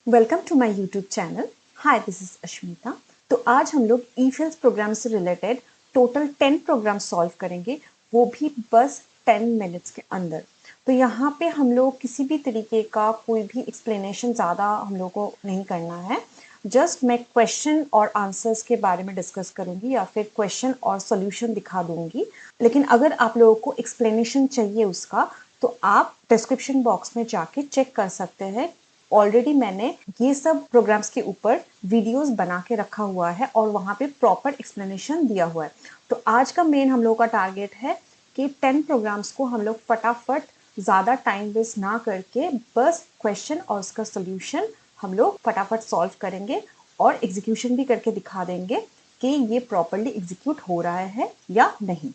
Welcome to my YouTube channel. Hi, this is Ashmita. तो आज हम लोग इफ एल्स प्रोग्राम से रिलेटेड टोटल 10 प्रोग्राम सॉल्व करेंगे, वो भी बस 10 मिनट्स के अंदर। तो यहाँ पे हम लोग किसी भी तरीके का कोई भी एक्सप्लेनेशन ज़्यादा हम लोग को नहीं करना है। जस्ट मैं क्वेश्चन और आंसर्स के बारे में डिस्कस करूंगी या फिर क्वेश्चन और सॉल्यूशन दिखा दूंगी। लेकिन अगर आप लोगों को एक्सप्लेनेशन चाहिए उसका, तो आप डिस्क्रिप्शन बॉक्स में जाके चेक कर सकते हैं। ऑलरेडी मैंने ये सब प्रोग्राम्स के ऊपर वीडियोस बना के रखा हुआ है और वहाँ पे प्रॉपर एक्सप्लेनेशन दिया हुआ है। तो आज का मेन हम लोगों का टारगेट है कि 10 प्रोग्राम्स को हम लोग फटाफट ज़्यादा टाइम वेस्ट ना करके बस क्वेश्चन और उसका सोल्यूशन हम लोग फटाफट सॉल्व करेंगे और एग्जीक्यूशन भी करके दिखा देंगे कि ये प्रॉपरली एग्जीक्यूट हो रहा है या नहीं।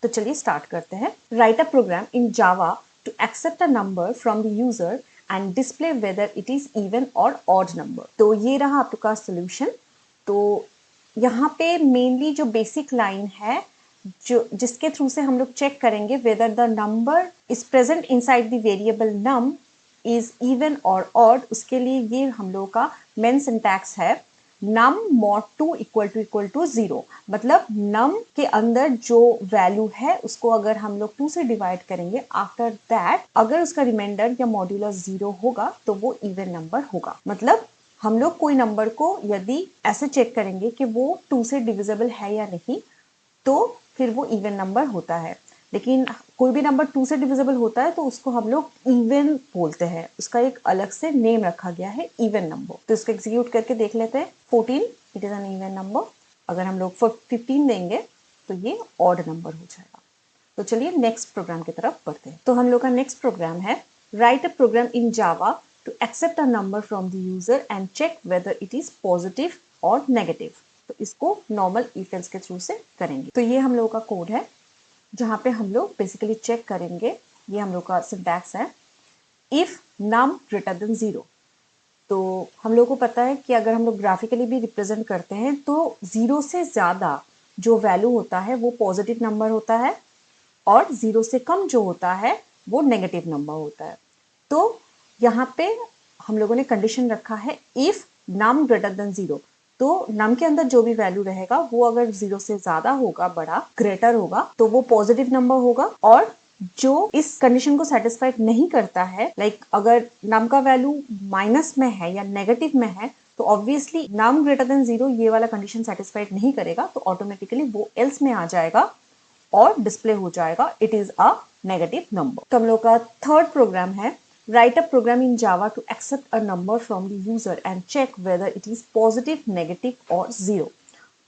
तो चलिए स्टार्ट करते हैं। Write a program in Java to accept a number from the user and display whether it is even और ऑड नंबर। तो ये रहा आपका सोल्यूशन। तो यहाँ पे मेनली जो बेसिक लाइन है, जो जिसके थ्रू से हम लोग चेक करेंगे whether the number is present inside the variable num is even और ऑड, उसके लिए ये हम लोग का मेन सिंटैक्स है नम मॉड 2 इक्वल टू 0। मतलब नम के अंदर जो वैल्यू है उसको अगर हम लोग 2 से डिवाइड करेंगे, आफ्टर दैट अगर उसका रिमाइंडर या मॉड्यूलस 0 होगा तो वो इवन नंबर होगा। मतलब हम लोग कोई नंबर को यदि ऐसे चेक करेंगे कि वो 2 से डिविजिबल है या नहीं, तो फिर वो इवन नंबर होता है। लेकिन कोई भी नंबर 2 से डिविजिबल होता है तो उसको हम लोग इवन बोलते हैं, उसका एक अलग से नेम रखा गया है इवन नंबर। तो इसको एग्जीक्यूट करके देख लेते हैं। 14 it is an even number. अगर हम लोग 15 देंगे तो ये ऑड नंबर हो जाएगा। तो चलिए नेक्स्ट प्रोग्राम की तरफ बढ़ते हैं। तो हम लोग का नेक्स्ट प्रोग्राम है write a program in Java to accept a number from the user and check whether it is positive और नेगेटिव। तो इसको नॉर्मल इफ एल्स के थ्रू से करेंगे। तो ये हम लोगों का कोड है जहाँ पे हम लोग बेसिकली चेक करेंगे। ये हम लोग का सिंटैक्स है इफ नम ग्रेटर देन 0। तो हम लोग को पता है कि अगर हम लोग ग्राफिकली भी रिप्रेजेंट करते हैं तो 0 से ज़्यादा जो वैल्यू होता है वो पॉजिटिव नंबर होता है और 0 से कम जो होता है वो नेगेटिव नंबर होता है। तो यहाँ पे हम लोगों ने कंडीशन रखा है इफ नम ग्रेटर देन 0। तो नम के अंदर जो भी वैल्यू रहेगा वो अगर 0 से ज्यादा होगा, बड़ा ग्रेटर होगा, तो वो पॉजिटिव नंबर होगा। और जो इस कंडीशन को सेटिस्फाइड नहीं करता है, लाइक अगर नम का वैल्यू माइनस में है या नेगेटिव में है, तो ऑब्वियसली नम ग्रेटर देन 0 ये वाला कंडीशन सेटिस्फाइड नहीं करेगा, तो ऑटोमेटिकली वो एल्स में आ जाएगा और डिस्प्ले हो जाएगा it is a negative number. तो हम लोग का थर्ड प्रोग्राम है write a program in Java to accept a number from the user and check whether it is positive, negative और 0।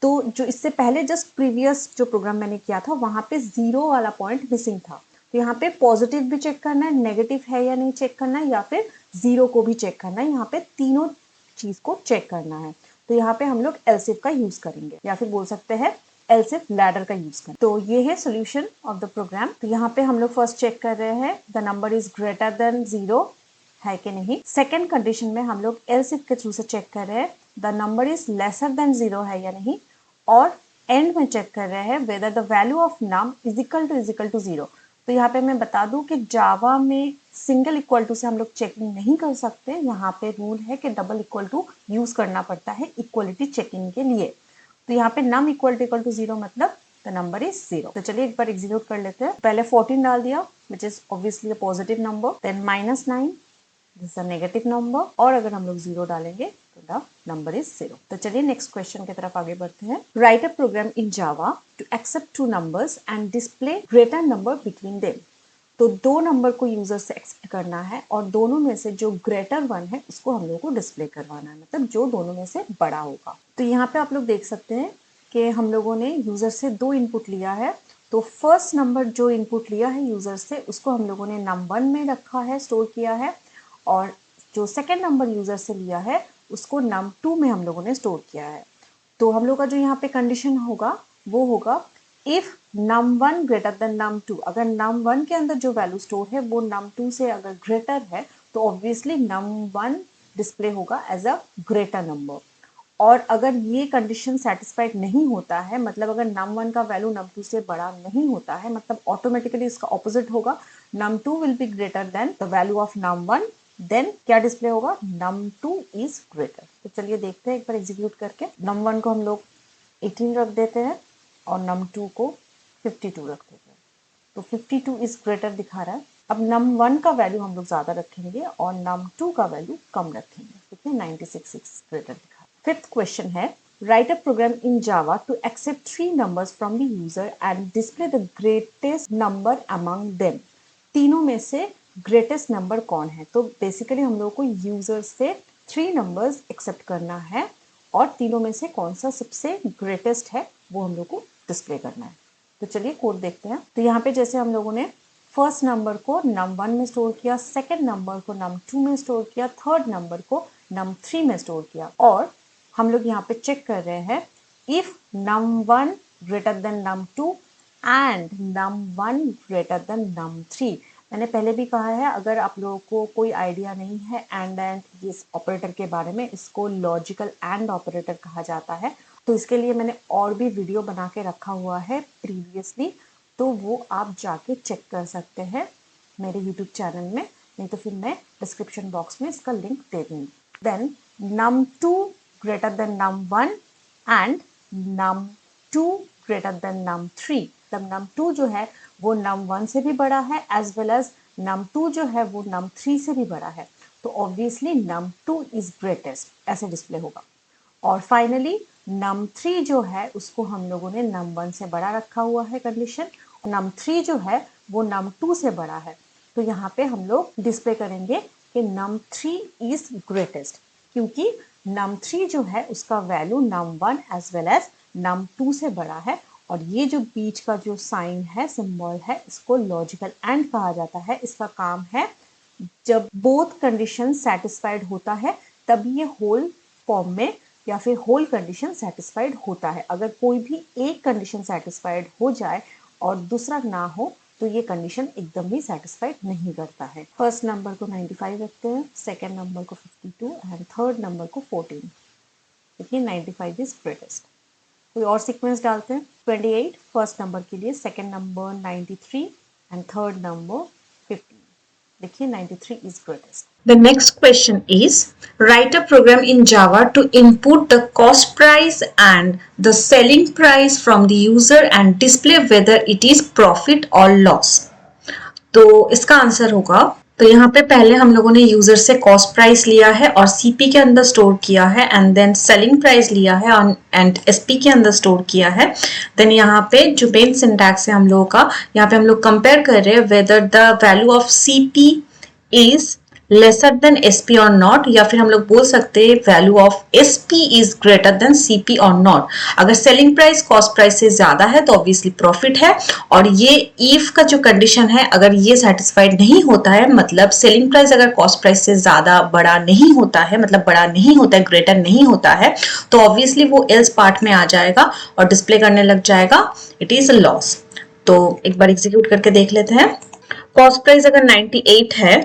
तो जो इससे पहले जस्ट प्रीवियस जो प्रोग्राम मैंने किया था वहां पे 0 वाला पॉइंट मिसिंग था। तो यहाँ पे पॉजिटिव भी चेक करना है, नेगेटिव है या नहीं चेक करना है, या फिर 0 को भी चेक करना है। यहाँ पे तीनों चीज को चेक करना है। तो यहाँ पे हम लोग एल्सिफ का यूज करेंगे या फिर बोल सकते हैं एल्सिफ लैडर का यूज करें। तो ये है सोल्यूशन ऑफ द प्रोग्राम। तो यहाँ पे हम लोग फर्स्ट चेक कर रहे हैं the number is greater then 0 है कि नहीं। सेकेंड कंडीशन में हम लोग एल्स इफ के थ्रू से चेक कर रहे हैं the number is lesser than 0 है या नहीं। और एंड में चेक कर रहे हैं whether the value of num is equal to 0। तो यहाँ पे मैं बता दूं कि जावा में सिंगल इक्वल टू से हम लोग चेकिंग नहीं कर सकते। यहाँ पे रूल है कि डबल इक्वल टू यूज करना पड़ता है इक्वलिटी चेकिंग के लिए। तो यहाँ पे नम इक्वल टू 0 मतलब द नंबर इज 0। तो चलिए एक बार एग्जीक्यूट कर लेते हैं। पहले 14 डाल दिया which is obviously a positive number, then -9 this is a negative number, और अगर हम लोग 0 डालेंगे तो द नंबर इज 0। तो चलिए नेक्स्ट क्वेश्चन की तरफ आगे बढ़ते हैं। Write a program in Java to accept 2 numbers and display greater number between them. तो 2 नंबर को यूजर से एक्सेप्ट करना है और दोनों में से जो ग्रेटर वन है उसको हम लोग को डिस्प्ले करवाना है, मतलब जो दोनों में से बड़ा होगा। तो यहाँ पे आप लोग देख सकते हैं कि हम लोगों ने यूजर से 2 इनपुट लिया है। तो फर्स्ट नंबर जो इनपुट लिया है यूजर से उसको हम लोगों ने num1 में रखा है, स्टोर किया है। और जो सेकेंड नंबर यूजर से लिया है उसको num2 में हम लोगों ने स्टोर किया है। तो हम लोग का जो यहाँ पे कंडीशन होगा वो होगा if num1 greater than num2। अगर num1 के अंदर जो वैल्यू स्टोर है वो num2 से अगर ग्रेटर है तो ऑब्वियसली num1 डिस्प्ले होगा एज अ ग्रेटर नंबर। और अगर ये कंडीशन सेटिस्फाइड नहीं होता है, मतलब अगर num1 का वैल्यू num2 से बड़ा नहीं होता है, मतलब ऑटोमेटिकली इसका ऑपोजिट होगा, num2 will be greater than the value of num1 then क्या डिस्प्ले होगा, num2 इज ग्रेटर। तो चलिए देखते हैं एक बार एग्जीक्यूट करके। num1 को हम लोग 18 रख देते हैं और num2 को 52 रख देते हैं, तो 52 इज ग्रेटर दिखा रहा है। अब num1 का वैल्यू हम लोग ज्यादा रखेंगे और num2 का वैल्यू कम रखेंगे, ठीक है, 96 इज ग्रेटर दिखा रहा है। फिफ्थ क्वेश्चन है, write a program in Java to accept 3 numbers from the user and display the greatest number among them। तीनों में से ग्रेटेस्ट नंबर कौन है? तो बेसिकली हम लोगों को यूजर से 3 नंबर्स एक्सेप्ट करना है और तीनों में से कौन सा सबसे ग्रेटेस्ट है वो हम लोग को डिस्प्ले करना है। तो चलिए कोड देखते हैं। तो यहाँ पे जैसे हम लोगों ने फर्स्ट नंबर को num1 में स्टोर किया, सेकेंड नंबर को num2 में स्टोर किया, थर्ड नंबर को num3 में स्टोर किया, और हम लोग यहाँ पे चेक कर रहे हैं if num1 greater than num2 and num1 greater than num3। मैंने पहले भी कहा है, अगर आप लोगों को कोई आइडिया नहीं है एंड इस ऑपरेटर के बारे में, इसको लॉजिकल एंड ऑपरेटर कहा जाता है, तो इसके लिए मैंने और भी वीडियो बना के रखा हुआ है प्रीवियसली, तो वो आप जाके चेक कर सकते हैं मेरे यूट्यूब चैनल में, नहीं तो फिर मैं डिस्क्रिप्शन बॉक्स में इसका लिंक दे दूँगी। Then num2 greater than num1 and num2 greater than num3। तब num2 जो है वो num1 से भी बड़ा है एज वेल एज num2 जो है वो num3 से भी बड़ा है, तो ऑब्वियसली num2 इज ग्रेटेस्ट, ऐसे डिस्प्ले होगा। और फाइनली num3 जो है उसको हम लोगों ने num1 से बड़ा रखा हुआ है कंडीशन, num3 जो है वो num2 से बड़ा है, तो यहाँ पे हम लोग डिस्प्ले करेंगे कि num3 इज ग्रेटेस्ट, क्योंकि num3 जो है उसका value num1 as well as num2 से बड़ा है। और ये जो बीच का जो साइन है, सिंबल है, इसको लॉजिकल एंड कहा जाता है। इसका काम है जब बोथ कंडीशन सेटिस्फाइड होता है तब ये होल फॉर्म में या फिर होल कंडीशन सेटिस्फाइड होता है। अगर कोई भी एक कंडीशन सेटिस्फाइड हो जाए और दूसरा ना हो तो ये कंडीशन एकदम भी सेटिस्फाइड नहीं करता है। फर्स्ट नंबर को 95 रखते हैं, सेकेंड नंबर को 52 एंड थर्ड नंबर को 14। देखिए 95 इज ग्रेटेस्ट। कोई और सीक्वेंस डालते हैं। 28 फर्स्ट नंबर के लिए, second number 93 and third number 15। देखिए 93 is greatest. The next question is, write a program in Java to input the cost price and the selling price from the user and display whether it is profit or loss. तो इसका answer होगा, तो यहाँ पे पहले हम लोगों ने यूजर से कॉस्ट प्राइस लिया है और सीपी के अंदर स्टोर किया है, एंड देन सेलिंग प्राइस लिया है एंड एसपी के अंदर स्टोर किया है। देन यहाँ पे जो मेन सिंटैक्स है हम लोगों का, यहाँ पे हम लोग कंपेयर कर रहे हैं whether the value of CP is lesser than SP और नॉट, या फिर हम लोग बोल सकते हैं value of SP is greater than CP और नॉट। अगर सेलिंग प्राइस कॉस्ट प्राइस से ज्यादा है तो ऑब्वियसली प्रॉफिट है, और ये इफ का जो कंडीशन है अगर ये सेटिस्फाइड नहीं होता है, मतलब सेलिंग प्राइस अगर कॉस्ट प्राइस से ज्यादा बड़ा नहीं होता है, मतलब बड़ा नहीं होता है, ग्रेटर नहीं होता है, तो ऑब्वियसली वो एल्स पार्ट में आ जाएगा और डिस्प्ले करने लग जाएगा इट इज अ लॉस। तो एक बार एग्जीक्यूट करके देख लेते हैं। कॉस्ट प्राइस अगर 98 है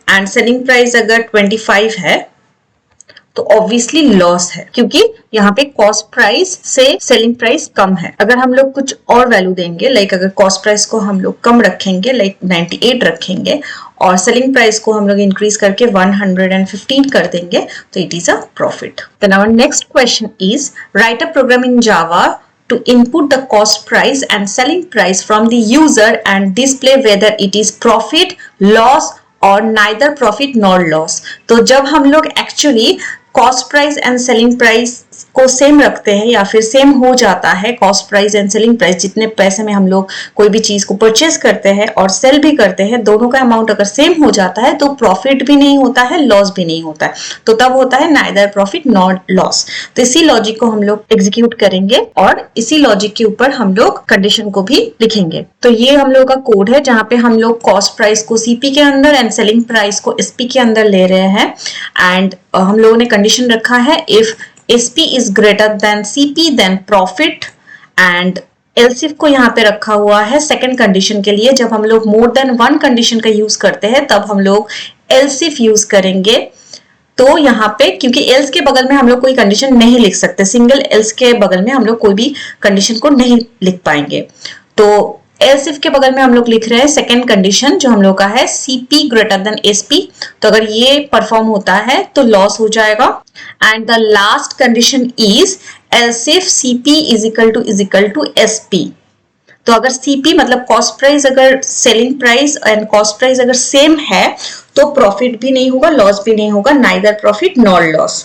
एंड सेलिंग प्राइस अगर 25 है तो ऑब्वियसली लॉस है, क्योंकि यहाँ पे कॉस्ट प्राइस से सेलिंग प्राइस कम है। अगर हम लोग कुछ और वैल्यू देंगे, लाइक अगर कॉस्ट प्राइस को हम लोग कम रखेंगे, लाइक 98 रखेंगे, और सेलिंग प्राइस को हम लोग इंक्रीज करके 115 कर देंगे, तो it is a profit. Then our next question is, write a program in Java to input the cost price and selling price from the user and display whether it is profit, loss और neither profit nor loss। तो जब हम लोग actually cost price and selling price को same रखते हैं या फिर सेम हो जाता है, cost price and selling price जितने पैसे में हम लोग कोई भी चीज को परचेज करते हैं और सेल भी करते हैं, दोनों का अमाउंट अगर सेम हो जाता है तो प्रॉफिट भी नहीं होता है, लॉस भी नहीं होता है, तो तब होता है नाइदर प्रॉफिट नॉट लॉस। तो इसी लॉजिक को हम लोग एग्जीक्यूट करेंगे और इसी लॉजिक के ऊपर हम लोग कंडीशन को भी लिखेंगे। तो ये हम लोग का कोड है जहां पे हम लोग कॉस्ट प्राइस को सीपी के अंदर एंड सेलिंग प्राइस को एसपी के अंदर ले रहे हैं, एंड हम लोगों ने कंडीशन रखा है if SP is greater than CP then profit, and else if को यहाँ पे रखा हुआ है सेकंड कंडीशन के लिए। जब हम लोग मोर देन वन कंडीशन का यूज करते हैं तब हम लोग एलसीफ यूज करेंगे। तो यहाँ पे क्योंकि एल्स के बगल में हम लोग कोई कंडीशन नहीं लिख सकते, सिंगल एल्स के बगल में हम लोग कोई भी कंडीशन को नहीं लिख पाएंगे, तो एल्स इफ के बगल में हम लोग लिख रहे हैं सेकेंड कंडीशन जो हम लोग का है CP ग्रेटर देन SP। तो अगर ये परफॉर्म होता है तो लॉस हो जाएगा। And the last condition is else if CP is equal to SP। तो अगर CP मतलब कॉस्ट प्राइस, अगर selling price and cost price अगर सेम है तो प्रॉफिट भी नहीं होगा, लॉस भी नहीं होगा, नाइदर प्रॉफिट नॉर लॉस।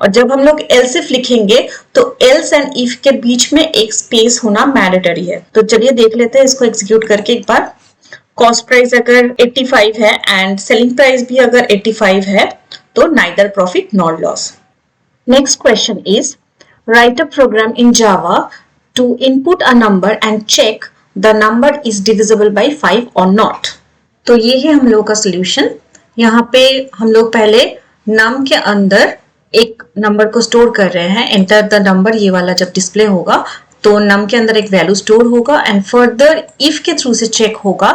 और जब हम लोग एल्स इफ लिखेंगे तो एल्स एंड इफ के बीच में एक स्पेस होना मैंडेटरी है। तो चलिए देख लेते हैं इसको एग्जीक्यूट करके एक बार। कॉस्ट प्राइस अगर 85 है एंड सेलिंग प्राइस भी अगर 85 है तो neither profit nor loss. Next question is write a program in Java to input a number and check the number is divisible by 5 or not। तो ये है हम लोग का सोल्यूशन। यहाँ पे हम लोग पहले num के अंदर एक नंबर को स्टोर कर रहे हैं। एंटर द नंबर ये वाला जब डिस्प्ले होगा तो num के अंदर एक वैल्यू स्टोर होगा एंड फर्दर if के थ्रू से चेक होगा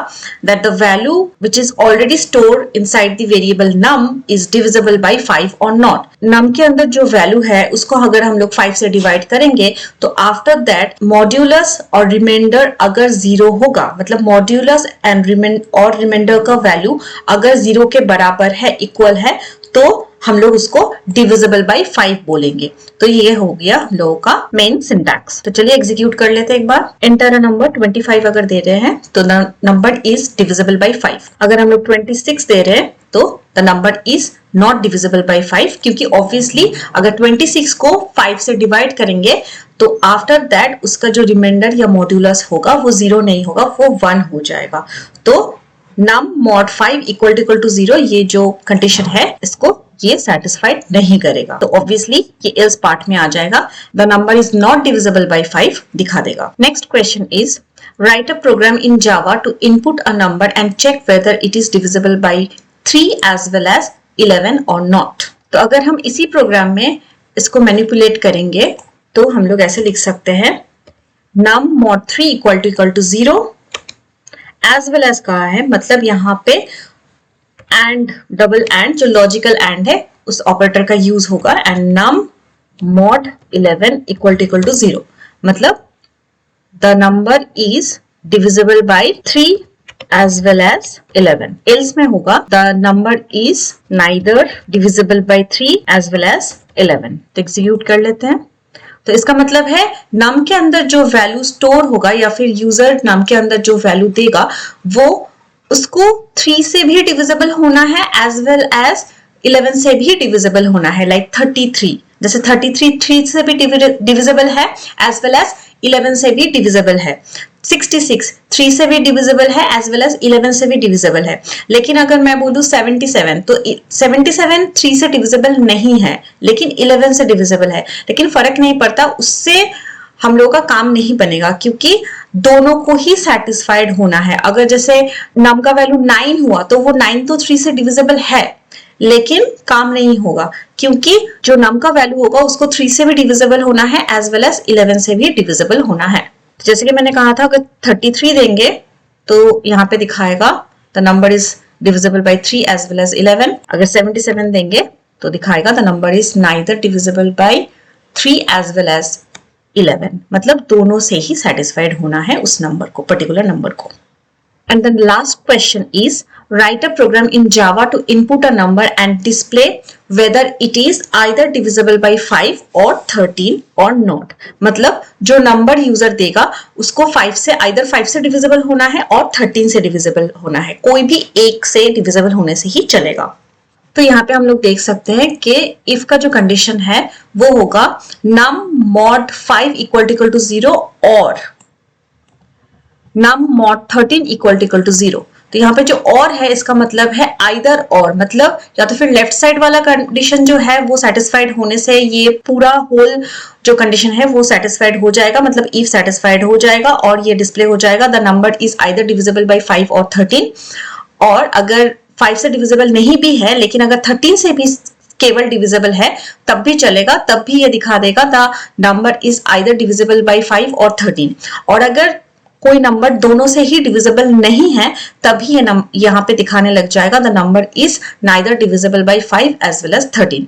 that the value which is already stored inside the variable num is divisible by 5 or not। num के अंदर जो वैल्यू है उसको अगर हम लोग 5 से डिवाइड करेंगे तो आफ्टर दैट मॉड्यूलस और रिमाइंडर अगर 0 होगा, मतलब मॉड्यूलस एंड रिमाइंडर का वैल्यू अगर 0 के बराबर है, इक्वल है, तो हम लोग उसको डिविजिबल बाय 5 बोलेंगे। तो ये हो गया हम लोगों का मेन सिंटैक्स। तो चलिए एग्जीक्यूट कर लेते हैं एक बार। एंटर अ नंबर 25 अगर दे रहे हैं तो the number is divisible by 5। अगर हम लोग 26 दे रहे हैं तो the number is not divisible by 5, क्योंकि ऑब्वियसली अगर 26 को 5 से डिवाइड करेंगे तो आफ्टर दैट उसका जो रिमाइंडर या मॉड्यूलस होगा वो 0 नहीं होगा, वो 1 हो जाएगा। तो num mod 5 इक्वल टू 0 ये जो कंडीशन है इसको ये सेटिस्फाइड नहीं करेगा। तो ऑब्वियसली ये एल्स पार्ट में आ जाएगा। The number is not divisible by 5 दिखा देगा। Next question is write a program in Java to input a number and check whether it is divisible by 3 as well as 11 और not. तो अगर हम इसी प्रोग्राम में इसको मैनिपुलेट करेंगे तो हम लोग ऐसे लिख सकते हैं num mod 3 equal to 0 as well as कहा है, मतलब यहाँ पे एंड डबल एंड जो लॉजिकल एंड है उस ऑपरेटर का यूज होगा and num mod 11 equal to 0, मतलब the number is divisible by 3 as well as 11। Else में होगा the number is neither divisible by 3 as well as 11। तो एग्जीक्यूट कर लेते हैं। तो इसका मतलब है num के अंदर जो वैल्यू स्टोर होगा या फिर यूजर num के अंदर जो वैल्यू देगा वो उसको 3 से भी डिविजिबल होना है एज वेल एज 11 से भी डिविजिबल होना है। लाइक 33, जैसे 33 3 से भी डिविजिबल है एज वेल एज 11 से भी डिविजिबल है। 66 3 से भी डिविजिबल है एज वेल एज 11 से भी डिविजिबल है। लेकिन अगर मैं बोलूं 77 तो 77 3 से डिविजिबल नहीं है लेकिन 11 से डिविजिबल है, लेकिन फर्क नहीं पड़ता, उससे हम लोग का काम नहीं बनेगा क्योंकि दोनों को ही सेटिस्फाइड होना है। अगर जैसे num का वैल्यू 9 हुआ तो वो 9 तो 3 से डिविजिबल है लेकिन काम नहीं होगा क्योंकि जो num का वैल्यू होगा उसको 3 से भी डिविजिबल होना है एज वेल एज 11 से भी डिविजिबल होना है। जैसे कि मैंने कहा था अगर 33 देंगे तो यहाँ पे दिखाएगा the number is divisible by 3 as well as 11। अगर 77 देंगे तो दिखाएगा the number is neither divisible by 3 as well as 11, मतलब दोनों से ही सेटिस्फाइड होना है उस नंबर को, पर्टिकुलर नंबर को। And the last question is write a program in Java to input a number and display whether it is either divisible by 5 or 13 or not। मतलब जो नंबर यूजर देगा उसको 5 से either 5 से divisible होना है और 13 से डिविजिबल होना है, कोई भी एक से डिविजिबल होने से ही चलेगा। तो यहाँ पे हम लोग देख सकते हैं कि if का जो कंडीशन है वो होगा num mod 5 इक्वल टू 0 और num mod 13 इक्वल टू 0। तो यहाँ पे जो और है इसका मतलब है आइदर और, मतलब या तो फिर लेफ्ट साइड वाला कंडीशन जो है वो सेटिस्फाइड होने से ये पूरा होल जो कंडीशन है वो सेटिस्फाइड हो जाएगा, मतलब इफ सेटिस्फाइड हो जाएगा और ये डिस्प्ले हो जाएगा the number is either divisible by 5 और 13। और अगर 5 से डिविजिबल नहीं भी है लेकिन अगर 13 से भी केवल डिविजिबल है तब भी चलेगा, तब भी ये दिखा देगा the number is either divisible by 5 और 13। और अगर कोई नंबर दोनों से ही डिविजिबल नहीं है तभी ये यहाँ पे दिखाने लग जाएगा the number is neither divisible by 5 as well as 13।